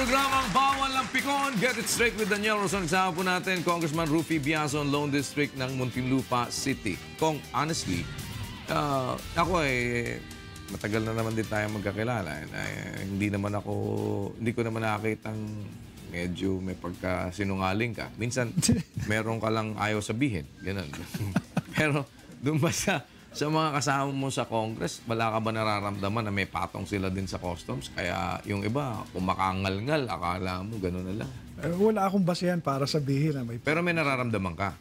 Programang Bawal ng Pikon, Get It Straight with Daniel Roson. Kasama po natin, Congressman Rufy Biazon, Lone District ng Muntinlupa City. Kung honestly, ako matagal na naman din tayo magkakilala. Hindi ko naman nakakitang medyo may pagkasinungaling ka. Minsan, meron ka lang ayaw sabihin. Ganun. Pero, doon ba sa mga kasama mo sa Congress, wala ka ba nararamdaman na may patong sila din sa customs? Kaya yung iba, kumakangal-ngal, akala mo, gano'n na lang. Wala akong basehan para sabihin na may... Pero may nararamdaman ka?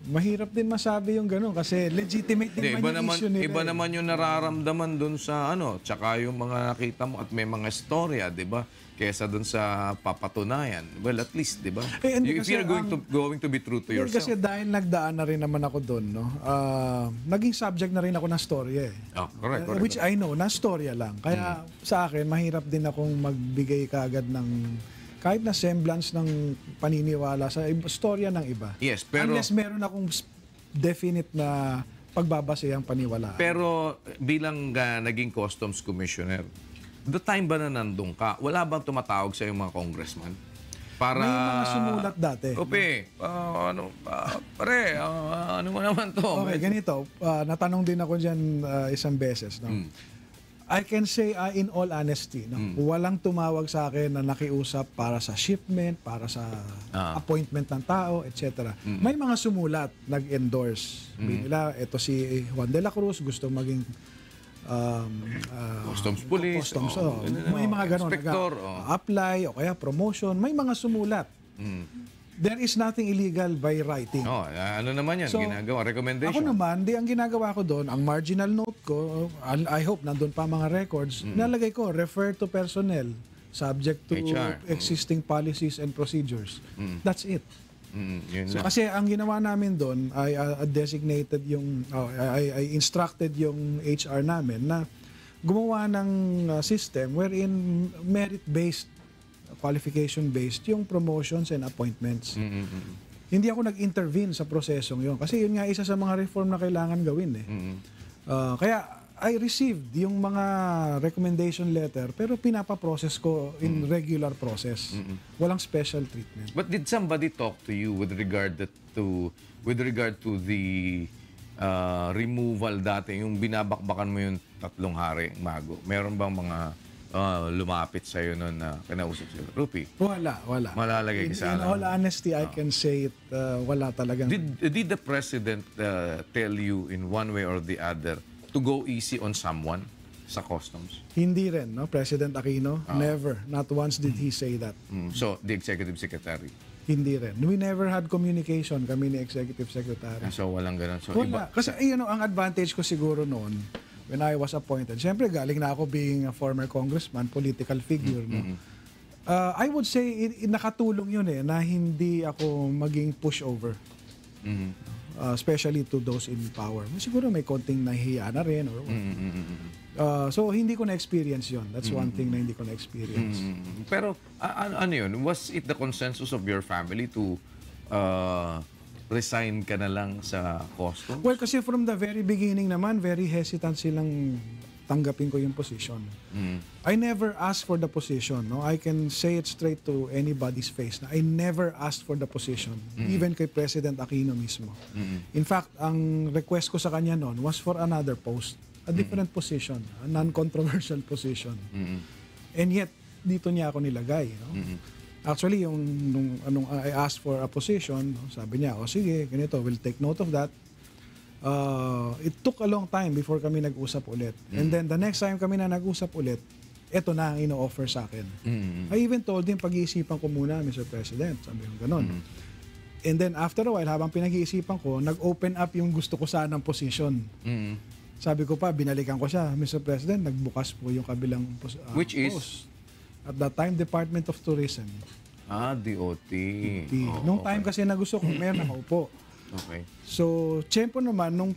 Mahirap din masabi yung gano'n kasi legitimate din iba yung issue nila. Iba naman yung nararamdaman dun sa tsaka yung mga nakita mo at may mga storya, di ba? Kesa dun sa papatunayan. Well, at least, di ba? If you're going to be true to yourself. Kasi dahil nagdaan na rin naman ako dun, no? Naging subject na rin ako ng storya eh. Oh, correct. Which I know, na storya lang. Kaya sa akin, mahirap din akong magbigay kaagad ng kahit na semblance ng paniniwala sa storya ng iba. Yes, pero... Unless meron akong definite na pagbabasehang paniwala. Pero bilang naging Customs Commissioner, the time ba na nandun ka, wala bang tumatawag sa mga congressman? Para... May mga sumulat dati. Ope, ano mo naman to? Okay, ganito. Natanong din ako dyan isang beses. No? I can say in all honesty, no? Walang tumawag sa akin na nakiusap para sa shipment, para sa appointment ng tao, etc. May mga sumulat, nag-endorse. Nila, ito si Juan de la Cruz, gusto maging Customs Police. Customs, may mga ganon. Apply o kaya promotion. May mga sumulat. There is nothing illegal by writing. Ano naman yan? Ginagawa? Recommendation? Ako naman, ang ginagawa ko doon, ang marginal note ko, I hope nandun pa mga records, nalagay ko, refer to personnel, subject to HR. Existing policies and procedures. That's it. Yun So, lang. kasi ang ginawa namin doon, I designated I instructed yung HR namin na gumawa ng system wherein merit-based, qualification-based yung promotions and appointments. Hindi ako nag-intervene sa prosesong yun. Kasi yun nga isa sa mga reform na kailangan gawin eh. Kaya I received yung mga recommendation letter pero pinapaprocess ko in regular process. Walang special treatment. But did somebody talk to you with regard to the removal dati, yung binabakbakan mo yung 3 hari bago? Meron bang mga lumapit sa'yo noon na kinausap sila? Rupy? Wala. Malalagay ka sa In all honesty, I can say it, wala talagang... Did the President tell you in one way or the other to go easy on someone sa customs? Hindi rin, no? President Aquino, never. Not once did he say that. So, the Executive Secretary? Hindi rin. We never had communication, kami ni Executive Secretary. So, walang ganun. So, Wala. Kasi, ang advantage ko siguro noon, when I was appointed, siyempre, galing na ako being a former congressman, political figure, no? I would say, nakatulong yun na hindi ako maging pushover. Especially to those in power. Siguro may konting nahihiya na rin. Or so, hindi ko na-experience yun. That's one thing na hindi ko na-experience. Pero, ano yun? Was it the consensus of your family to resign ka na lang sa customs? Well, kasi from the very beginning naman, very hesitant silang tanggapin ko yung position. I never asked for the position. No? I can say it straight to anybody's face na I never asked for the position, even kay President Aquino mismo. In fact, ang request ko sa kanya noon was for another post, a different position, a non-controversial position. And yet, dito niya ako nilagay. No? Actually, nung I asked for a position, sabi niya, sige, ganito, we'll take note of that. It took a long time before kami nag-usap ulit. And then the next time kami na nag-usap ulit, eto na ang ino-offer sa akin. I even told him, pag-iisipan ko muna, Mr. President. Sabi ko, ganon. And then after a while, habang pinag-iisipan ko, nag-open up yung gusto ko sanang position. Sabi ko pa, binalikan ko siya, Mr. President, nagbukas po yung kabilang Which is? post. At that time, Department of Tourism. DOT. Nung time kasi na gusto ko, meron nakaupo. Okay. So, tiyempo naman, nung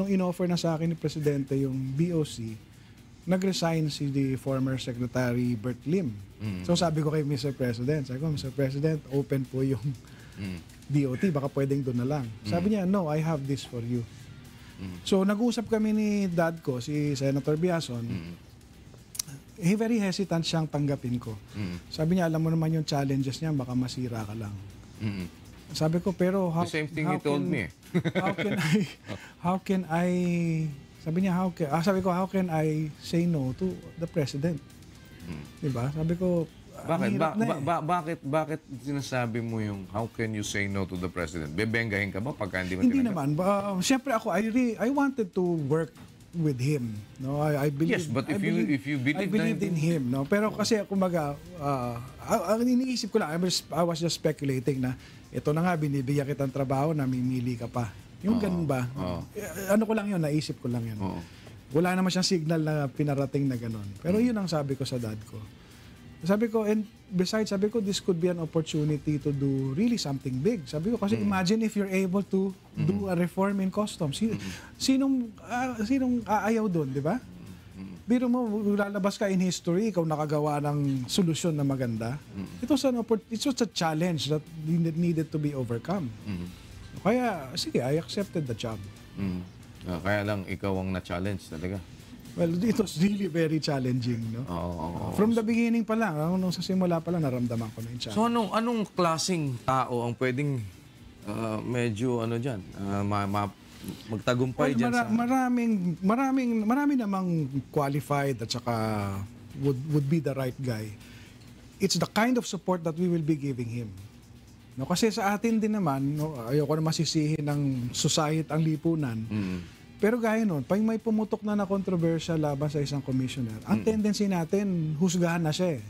in-offer na sa akin ni Presidente yung BOC, nag-resign si the former Secretary Bert Lim. So, sabi ko kay Mr. President, Mr. President, open po yung DOT, baka pwedeng doon na lang. Sabi niya, no, I have this for you. So, nag-usap kami ni dad ko, si Senator Biazon, very hesitant siyang tanggapin ko. Sabi niya, alam mo naman yung challenges niya, baka masira ka lang. Sabi ko, pero The same thing he told me. how can I, sabi niya, sabi ko, how can I say no to the president? Diba? Sabi ko, Bakit? Bakit sinasabi mo yung how can you say no to the president? Bebenggahin ka ba pagka hindi mo Hindi tinanggap? naman. Siyempre ako, I wanted to work with him. No, I believe. Yes, but if you believe I believed in him. No, pero kasi kumbaga, ang iniisip ko lang, I was just speculating na ito na nga binibigyan kitang trabaho, namimili ka pa. Yung ganun ba? Ano ko lang yun, naisip ko lang yun. Wala naman siyang signal na pinarating na ganun. Pero yun ang sabi ko sa dad ko. Sabi ko, and besides, sabi ko, this could be an opportunity to do really something big. Sabi ko, kasi imagine if you're able to do a reform in customs. Sinong aayaw doon, di ba? Biro mo, lalabas ka in history, ikaw nakagawa ng solusyon na maganda. It was a challenge that needed to be overcome. Kaya, sige, I accepted the job. Kaya lang, ikaw ang na-challenge talaga. Well, it was really very challenging, no? From the beginning pa lang, nung sa simula pa lang, naramdaman ko na yung challenge. So anong klaseng tao ang pwedeng medyo dyan, magtagumpay dyan sa... Marami namang qualified at saka would be the right guy. It's the kind of support that we will be giving him. No, kasi sa atin din naman, no, ayoko na masisihin ng society ang lipunan. Pero gaya nun, pag may pumutok na controversial laban sa isang commissioner, ang tendency natin, husgahan na siya eh.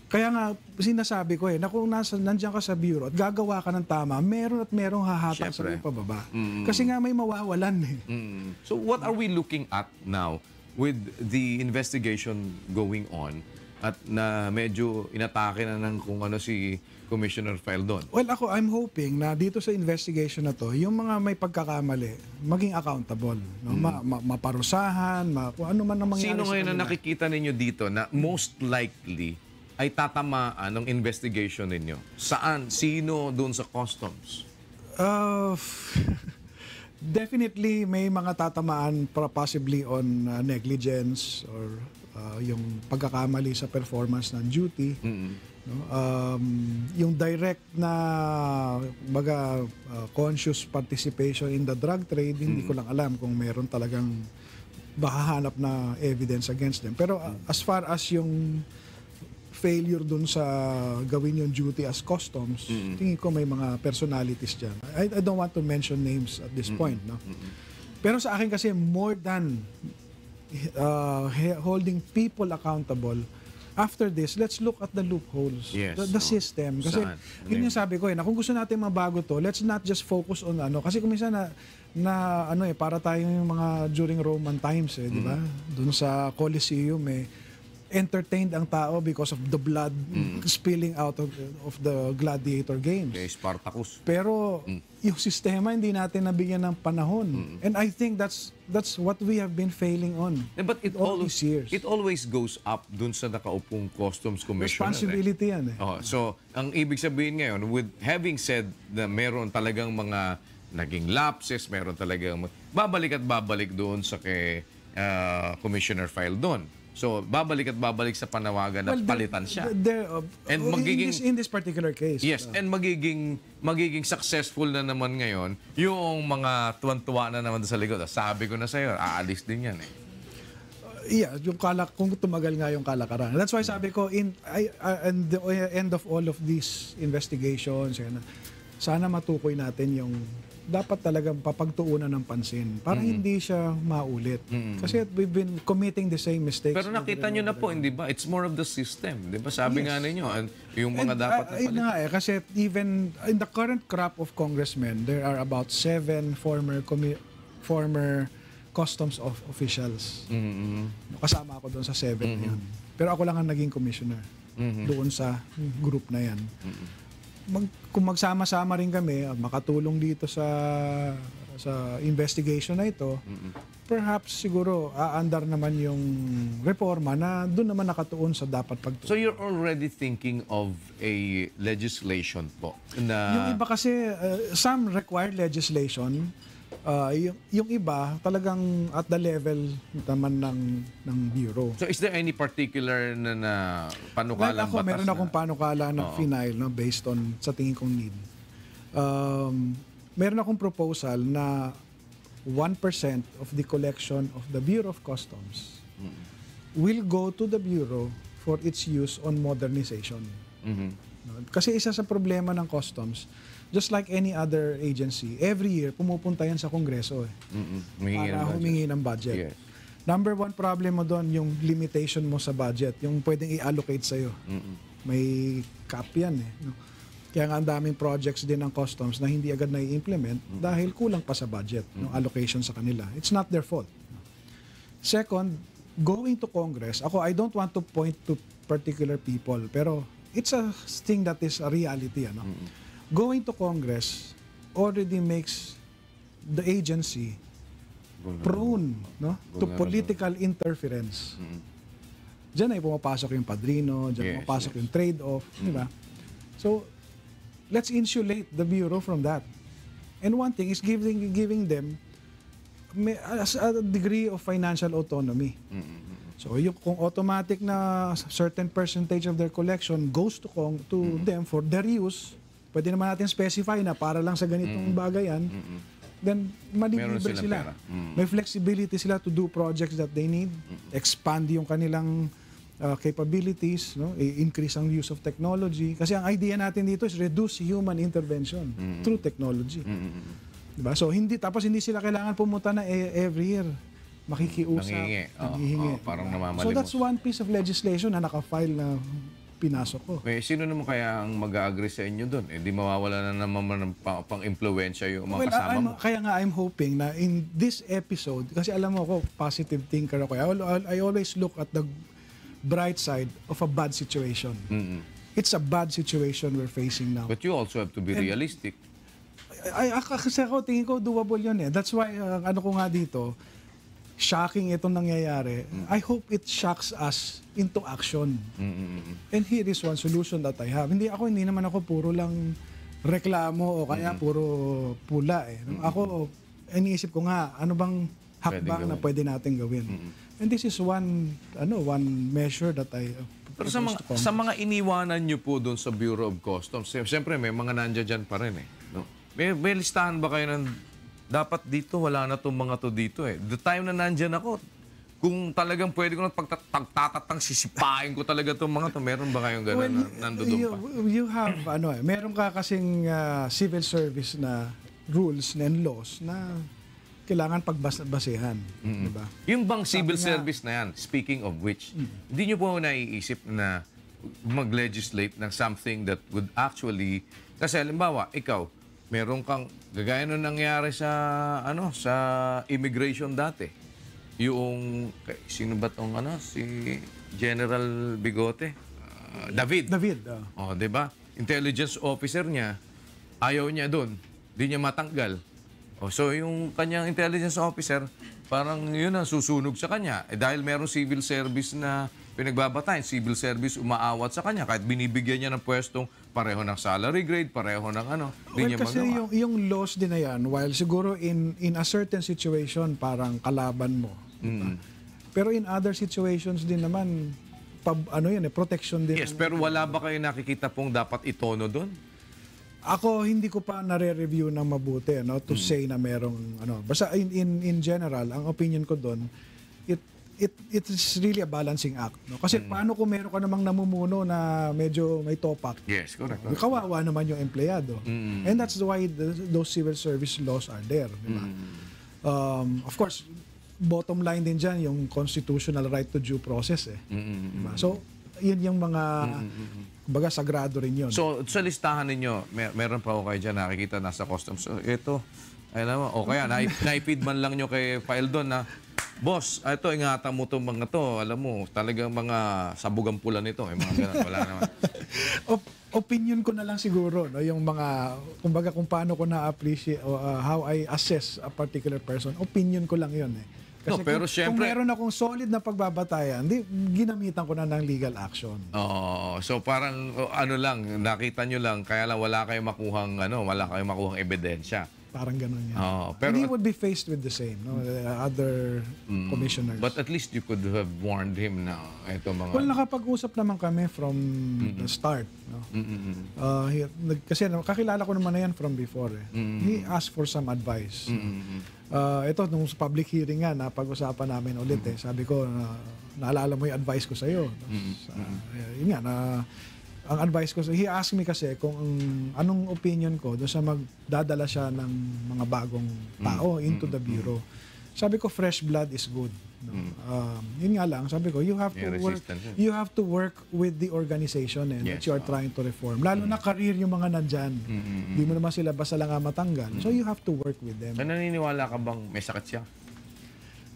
Kaya nga, sinasabi ko na kung nandiyan ka sa bureau at gagawa ka ng tama, merong hahatak sa iyo pababa. Kasi nga may mawawalan eh. So what are we looking at now with the investigation going on at na medyo inatake na ng kung ano si Commissioner Feldon? Well, I'm hoping na dito sa investigation na to, yung mga may pagkakamali, maging accountable. No? Maparusahan, kung ano man ang mangyari Sino sa ngayon na kanila. nakikita ninyo dito na most likely ay tatamaan ng investigation ninyo? Saan? Sino doon sa customs? Definitely may mga tatamaan possibly on negligence or yung pagkakamali sa performance ng duty. No? Yung direct na conscious participation in the drug trade, hindi ko lang alam kung meron talagang mahahanap na evidence against them. Pero as far as yung failure dun sa gawin yung duty as customs, tingin ko may mga personalities dyan. I don't want to mention names at this point. No? Pero sa akin kasi more than holding people accountable, after this, let's look at the loopholes, Yes. the system. Kasi yun yung sabi ko na kung gusto natin mabago to, let's not just focus on kasi kung minsan para tayo yung mga during Roman times di ba? Doon sa Colosseum entertained ang tao because of the blood spilling out of the gladiator games. Kay Spartacus. Pero yung sistema hindi natin nabigyan ng panahon. And I think that's what we have been failing on. But all these years. It always goes up dun sa nakaupong customs commissioner. Responsibility yan So, ang ibig sabihin ngayon, with having said na meron talagang mga naging lapses, meron talagang babalik at babalik doon sa kay Commissioner Feldon. So, babalik at babalik sa panawagan na palitan siya. And in this particular case. Yes, and magiging successful na naman ngayon yung mga tuwan-tuwa na naman sa likod. Sabi ko na sa'yo, aalis din yan yung kung tumagal nga yung kalakaran. That's why sabi ko, and the end of all of these investigations, sana matukoy natin yung dapat talagang papagtuunan ng pansin para hindi siya maulit. Kasi we've been committing the same mistakes. Pero nakita nyo na po, hindi ba? It's more of the system. Di ba? Sabi nga ninyo, yung mga dapat na palitan. Kasi even in the current crop of congressmen, there are about 7 former customs officials. Kasama ako doon sa 7 na yun. Pero ako lang ang naging commissioner doon sa group na yan. Kung magsama-sama rin kami, makatulong dito sa investigation na ito, perhaps siguro aandar naman yung reforma na doon naman nakatuon sa dapat pagtuon. So you're already thinking of a legislation po na... Yung iba kasi, some require legislation, Yung iba talagang at the level naman ng bureau. So is there any particular na panukalang Like ako, batas meron na? akong panukala ng final, no, based on sa tingin kong need. Meron akong proposal na 1% of the collection of the Bureau of Customs will go to the Bureau for its use on modernization. No? Kasi isa sa problema ng customs, just like any other agency, every year pumupunta yan sa Kongreso para humingi ng budget. Yes. Number one problem mo doon, yung limitation mo sa budget, yung pwedeng i-allocate sa'yo. May cap yan no? Kaya nga ang daming projects din ng customs na hindi agad na-i-implement dahil kulang pa sa budget, no, allocation sa kanila. It's not their fault. Second, going to Congress, I don't want to point to particular people, pero it's a thing that is a reality. Ano? Going to Congress already makes the agency prone, no, to political interference. Diyan ay pumapasok yung padrino, diyan pumapasok yung trade-off, di ba? So, let's insulate the Bureau from that. And one thing is giving them a degree of financial autonomy. So, yung kung automatic na certain percentage of their collection goes to them for their use, pwede naman natin specify na para lang sa ganitong bagay yan, then malilibre sila. May flexibility sila to do projects that they need, expand yung kanilang capabilities, no? Increase ang use of technology. Kasi ang idea natin dito is reduce human intervention through technology. Diba? So tapos hindi sila kailangan pumunta na every year. Makikiusap, nanghihingi. Parang namamalimos. So that's one piece of legislation na naka-file na pinasok ko. Sino naman kaya ang mag-agree sa inyo doon? Di mawawala na naman ng pang-impluensya yung mga kasama mo. Kaya nga I'm hoping na in this episode, kasi alam mo ako, positive thinker ako. I always look at the bright side of a bad situation. It's a bad situation we're facing now. But you also have to be realistic. Kasi ako, tingin ko doable yun eh. That's why, ano ko nga dito, shocking itong nangyayari. I hope it shocks us into action. And here is one solution that I have. Hindi naman ako puro lang reklamo o kaya puro pula eh. Ako, iniisip ko nga, ano bang hakbang na pwede natin gawin. And this is one measure that I pero sa mga iniwanan nyo po doon sa Bureau of Customs, siyempre may mga nandiyan dyan pa rin eh. No? May listahan ba kayo ng dapat dito, wala na itong mga to dito eh. The time na nandyan ako, kung talagang pwede ko na pagtatatang sisipain ko talaga itong mga to, meron ba kayong gano'n na nandoon pa? You have, meron ka kasing civil service na rules and laws na kailangan pagbasehan. Diba? Yung bang civil service na yan, speaking of which, hindi nyo po naiisip na mag-legislate ng something that would actually, kasi halimbawa, ikaw, meron kang gagaya nung nangyari sa sa immigration dati. Yung sino ba tong si General Bigote? David. Oh, 'di ba? Intelligence officer niya, ayaw niya doon. Di niya matanggal. Oh, so yung kanyang intelligence officer, parang yun ang susunog sa kanya. Dahil meron civil service na pinagbabatayan, civil service umaawat sa kanya kahit binibigyan niya ng pwestong pareho ng salary grade, pareho ng di niya kasi magawa. yung laws din na yan, while siguro in a certain situation parang kalaban mo. Pero in other situations din naman protection din. Yes, pero wala ba kayo nakikita pong dapat itono doon? Ako hindi ko pa nare-review ng mabuti to say na merong basta in general ang opinion ko doon, it is really a balancing act, no? Kasi paano kung meron ka namang namumuno na medyo may topak? Yes, correct. Kawawa naman yung empleyado. And that's why those civil service laws are there, di ba? Of course, bottom line din dyan yung constitutional right to due process eh. Diba? So, yun yung mga baga sagrado rin yun. So, sa listahan ninyo, meron pa ako kayo dyan nakikita nasa customs. So, ito, alam mo, o kaya naipid man lang nyo kay Paeldon na, boss, ito, ingatan mo itong mga to. Alam mo, talagang mga sabugang pula nito. Mga ganun, wala naman. Opinion ko na lang siguro, yung mga, kumbaga kung paano ko na-appreciate, how I assess a particular person, opinion ko lang yun eh. Kasi pero kung meron akong solid na pagbabatayan, ginamitan ko na ng legal action. So parang lang, nakita nyo lang, kaya lang wala kayong makuhang ebidensya. Parang ganun yan. Oo, And he would be faced with the same, no? Other commissioners. But at least you could have warned him na ito mga... Well, nakapag-usap naman kami from the start. No? Kasi kakilala ko naman na yan from before. He asked for some advice. Ito, nung sa public hearing nga, napag-usapan namin ulit. Sabi ko, naalala mo yung advice ko sa'yo. Yun nga, ang advice ko, he asked me kasi kung anong opinion ko doon sa magdadala siya ng mga bagong tao into the bureau. Sabi ko, fresh blood is good. No? Yun nga lang, sabi ko, you have to work with the organization that you are trying to reform. Lalo na career yung mga nandyan. Hindi mo naman sila basta lang matanggal. So you have to work with them. Naniniwala ka bang may sakit siya?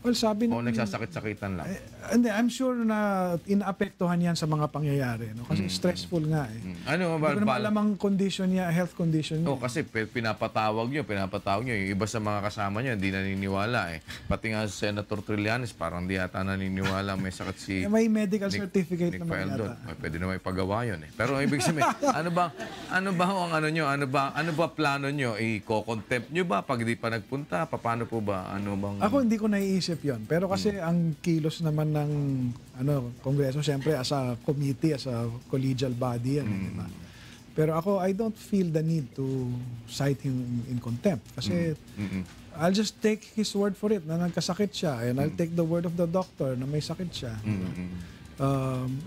Well, sabi O nagsasakit-sakitan lang? Hindi, I'm sure na inaapektuhan yan sa mga pangyayari. No? Kasi stressful nga eh. Ano ba? Hindi ko naman alam ang condition niya, health condition niya. Kasi pinapatawag nyo. Yung iba sa mga kasama niya, hindi naniniwala eh. Pati nga si Senator Trillanes, parang di yata naniniwala may sakit si... May medical certificate Nick naman Faeldon. yata. Pwede na may pagawa yun eh. Pero ibig sabihin, ano ba ang ano nyo? Ano ba plano nyo? I-contempt nyo ba pag di pa nagpunta? Paano po ba? Ano bang... Ako hindi ko naiisip yon. Pero kasi ang kilos naman ng Kongreso, siyempre as a committee, as a collegial body yan. Diba? Pero ako, I don't feel the need to cite him in contempt. Kasi I'll just take his word for it na nagkasakit siya. And I'll take the word of the doctor na may sakit siya.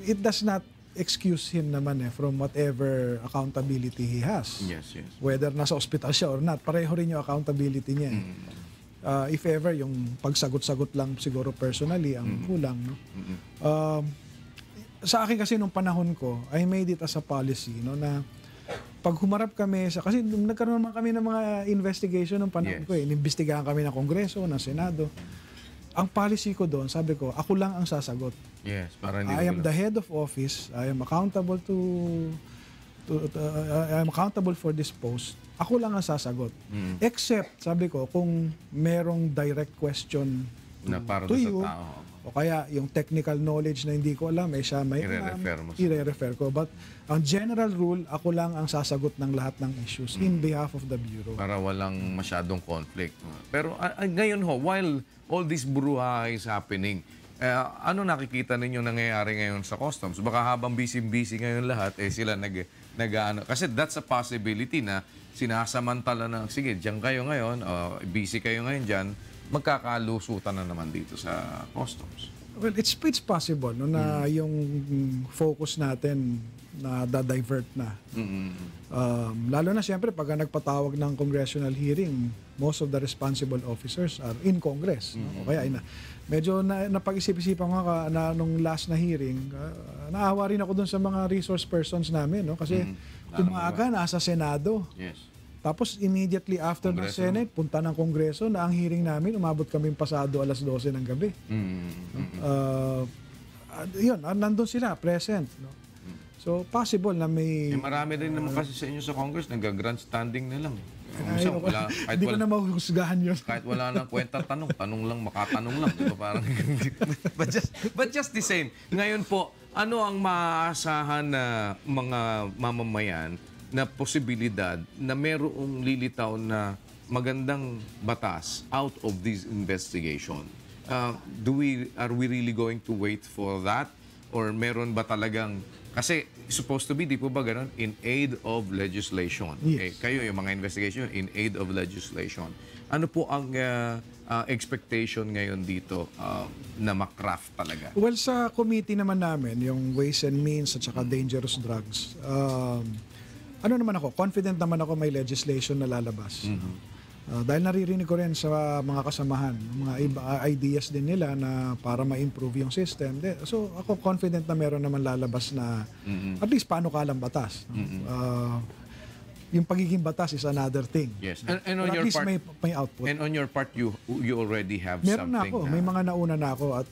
It does not excuse him naman from whatever accountability he has. Yes. Whether nasa ospital siya or not, pareho rin yung accountability niya. If ever, yung pagsagot-sagot lang siguro personally ang kulang. No? Sa akin kasi nung panahon ko, I made it as a policy no, na pag humarap kami sa... Kasi nagkaroon naman kami ng mga investigation nung panahon ko. Inimbestigahan kami ng Kongreso, ng Senado. Ang policy ko doon, sabi ko, ako lang ang sasagot. Yes, para hindi I am the head of office. I am accountable I am accountable for this post. Ako lang ang sasagot. Except, sabi ko, kung merong direct question na para to sa you, tao. o kaya yung technical knowledge na hindi ko alam, siya may i-refer ko. But ang general rule, ako lang ang sasagot ng lahat ng issues in behalf of the Bureau. Para walang masyadong conflict. Pero ngayon while all this brouhaha is happening, ano nakikita ninyo nangyayari ngayon sa customs? Baka habang busy ngayon lahat, sila nag-ano. Kasi that's a possibility na sinasamantala na, sige, diyan kayo ngayon, busy kayo ngayon dyan, magkakalusutan na naman dito sa customs. Well, it's possible no, na yung focus natin na da-divert na. Lalo na siyempre pag nagpatawag ng congressional hearing, most of the responsible officers are in Congress. No? Kaya medyo napag-isip-isipan ko na nung last na hearing, naawa rin ako dun sa mga resource persons namin. No? Kasi umaga nasa Senado. Yes. Tapos immediately after ng Senate, punta ng Kongreso na ang hearing namin, umabot kaming pasado alas 12 ng gabi. Yun, nandun sila, present. No? So, possible na may... marami rin naman kasi sa inyo sa Congress, nag-grandstanding na lang. Hindi ko na mahuhusgahan yun. Kahit wala nang kwenta tanong lang, makatanong lang. Diba? Parang, but just the same. Ngayon po, ano ang maaasahan na mga mamamayan na posibilidad na merong lilitaw na magandang batas out of this investigation? Are we really going to wait for that? Or meron ba talagang... Kasi supposed to be, di po ba ganun? In aid of legislation. Yes. Kayo, yung mga investigation, in aid of legislation. Ano po ang expectation ngayon dito na makraft talaga? Well, sa committee naman namin, yung Ways and Means at saka Dangerous Drugs, ano naman ako, confident naman ako may legislation na lalabas. Dahil naririnig ko rin sa mga kasamahan, mga ideas din nila na para ma-improve yung system. So ako confident na meron naman lalabas na at least paano kalang batas. Yung pagiging batas is another thing. Yes. And on at your least part, may output. And on your part, you already have Meron something. na ako. May mga nauna na ako. At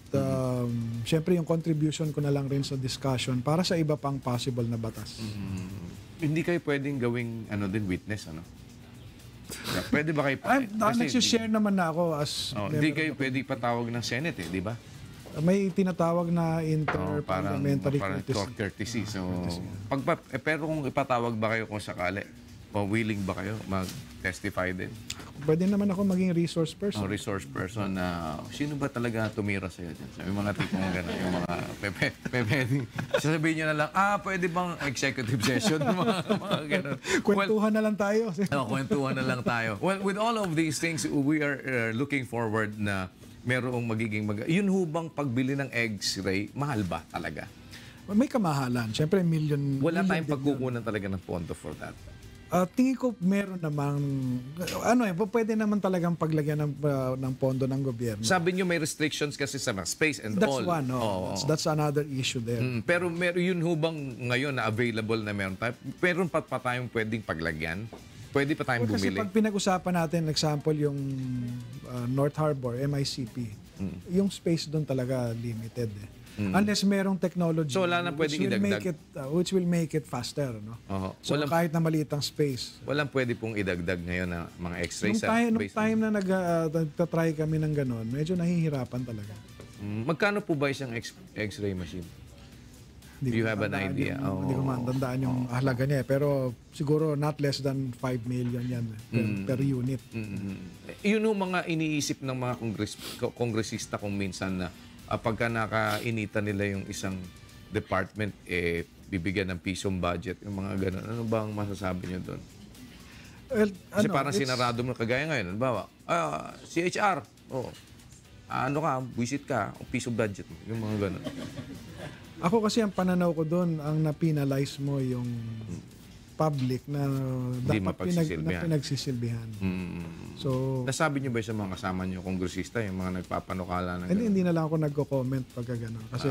syempre yung contribution ko na lang rin sa discussion para sa iba pang possible na batas. Hindi kayo pwedeng gawing witness, ano? Pwede ba kayo... Nagsishare naman na ako as... Hindi kayo pwede patawag ng Senate, di ba? May tinatawag na parang interparliamentary courtesy. So, pero kung ipatawag ba kayo kung sakali? willing ba kayo mag-testify din? Pwede naman ako maging resource person. Resource person na sino ba talaga tumira sa'yo dyan? Sabi mga tipong gano'n, yung mga pwede. Sasabihin nyo na lang, pwede bang executive session? mga gano'n. Kwentuhan na lang tayo. Kwentuhan na lang tayo. Well, with all of these things, we are looking forward na merong magiging yun hubang pagbili ng eggs, Ray, mahal ba talaga? May kamahalan. Siyempre, million. Wala tayong pagkukunan talaga ng pondo for that. Tingin ko meron namang, pwede naman talagang paglagyan ng pondo ng gobyerno. Sabi nyo may restrictions kasi sa mga space and That's all. one, no? That's another issue there. Pero yun hubang ngayon na available na meron tayo, meron pa tayong pwedeng paglagyan? Pwede pa tayong Kasi bumili? pag pinag-usapan natin, example, yung North Harbor, MICP, yung space doon talaga limited. Unless merong technology So, wala na pwedeng idagdag? Which will make it faster. No? So kahit na maliit ang space. Walang pwede pong idagdag ngayon na mga x-rays? Nung time na nagtatry kami ng gano'n, medyo nahihirapan talaga. Magkano po ba isang x-ray machine? Do you have an idea? Hindi ko matandaan yung halaga niya. Pero siguro not less than 5 million yan per unit. Yun yung mga iniisip ng mga kongresista kung minsan na pagka nakainita nila yung isang department, bibigyan ng pisong budget, yung mga ganun. Ano ba ang masasabi nyo doon? Well, Kasi parang sinarado mo kagaya ngayon. Halimbawa, CHR, visit ka, pisong budget mo, yung mga ganun. Ako kasi ang pananaw ko doon, ang na-penalize mo yung public na dapat pinagsisilbihan. So, nasabi niyo ba sa mga kasama niyo, kongresista, yung mga nagpapanukala ng hindi na lang ako nagko-comment pagka gano'n. Kasi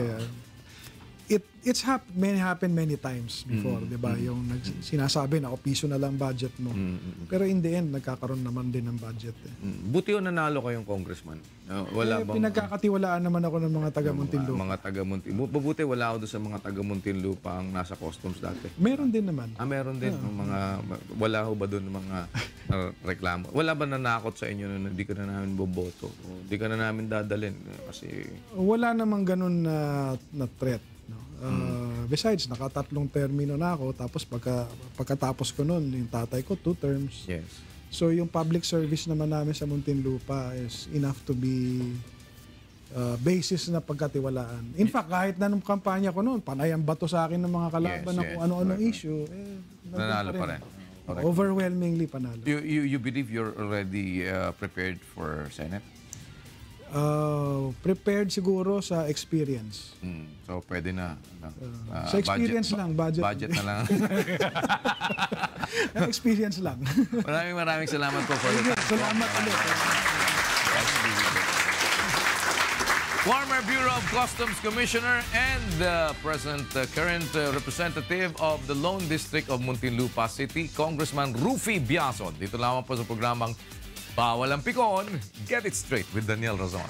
it's happened many times before, di ba? Yung sinasabi na piso na lang budget mo. Pero in the end, nagkakaroon naman din ng budget. Buti yung nanalo kayong congressman. Wala bang pinagkakatiwalaan naman ako ng mga taga Muntinlupa. Mga taga Muntinlupa. Mabuti wala ako doon sa mga taga Muntinlupa ang nasa customs dati. Meron din naman. Meron din. Wala ho ba doon mga reklamo? Wala ba nanakot sa inyo na hindi ka na namin boboto? Hindi ka na namin dadalhin? Kasi wala namang ganun na threat. No? Besides, nakatatlong termino na ako. Tapos pagkatapos ko nun, yung tatay ko, 2 terms. yes. So yung public service naman namin sa Muntinlupa is enough to be basis na pagkatiwalaan. In fact, kahit na nung kampanya ko noon, panay ang bato sa akin ng mga kalaban na kung ano-anong issue, Nanalo pa rin. Overwhelmingly panalo. You believe you're already prepared for Senate? Prepared siguro sa experience. So, pwede na. Sa experience budget lang. Budget na lang. Experience lang. Maraming salamat po for the time. Salamat ulit. Former Bureau of Customs Commissioner and current representative of the Lone District of Muntinlupa City, Congressman Rufy Biazon. Dito lamang po sa programang Bawal ang Pikon, Get It Straight with Daniel Razon.